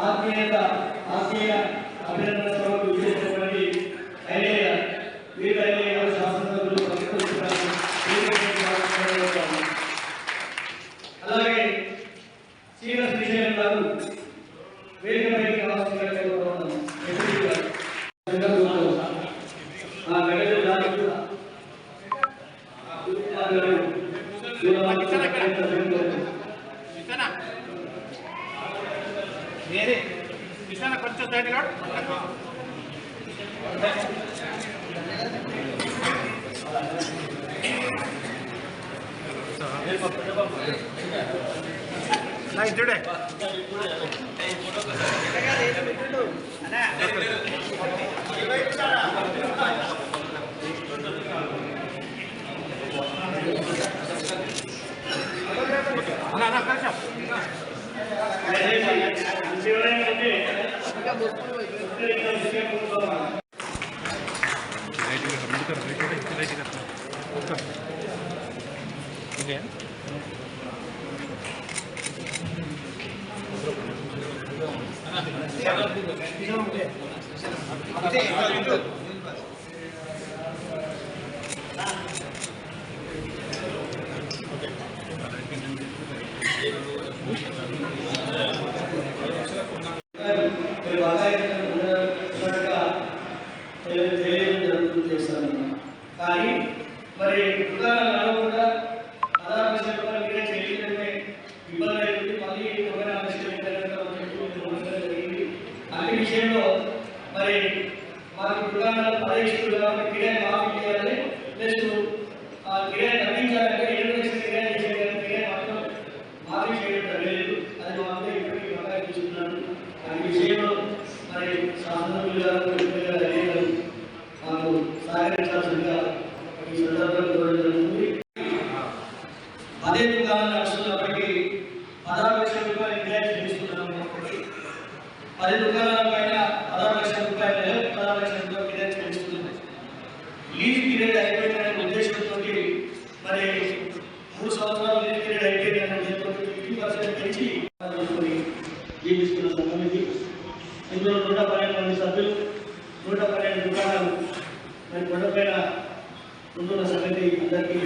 ఆత్మీయ అభినందన సభకు విచ్చేసినటువంటి వీరైన శాసనసభ్యులు అలాగే శ్రీనివాస్ విజయన్ గారు వేదికపైకి రావాల్సిందిగా కోరుతున్నాను. కొంచెం సైడ్ ఇద్దడే కానీ మరి దుకాణాలు కూడా 16 లక్షల రూపాయలు మీరే చేయలేదంటే ఇబ్బంది అవుతుంది. మళ్ళీ 24 లక్షలు జరిగింది. అన్ని విషయంలో మరి మాకు దుకాణాలు పరీక్షలు కాబట్టి కిరాయి మాఫీ చేయాలి, ప్లస్ కిరాయి తగ్గించాలంటే 7 లక్షల కిరాయి చేయాలి. కిరాయి మాత్రం మాఫీ చేయడం లేదు. అది మా అందరూ ఇప్పటికీ బకాయి తీసుకున్నాను. ఈ విషయంలో మరి శాసనసభ్యులు గారు మాకు సహకరించాల్సిందిగా ఈ సందర్భంగా కోరడం జరుగుతుంది. అదే దుకాణాలు నడుస్తున్నప్పటికీ 16 లక్షల రూపాయలు కిరాయి చెల్లిస్తున్నాము. 10 దుకాణాల పైన 16 లక్షల రూపాయలు 16 లక్షల రూపాయలు కిరాయి చెల్లిస్తున్నాము. లీజ్ పీరియడ్ అయిపోయిందనే ఉద్దేశంతో మరి 3 సంవత్సరాలు లీజ్ పీరియడ్ అయిపోయిందనే ఉద్దేశంతో 50% పెంచి జీవిస్తున్న సంఘమిది. ఇందులో 112 మంది సభ్యులు, 112 దుకాణాలు మరి కొండపైన ఉంటున్న సంగతి అందరికీ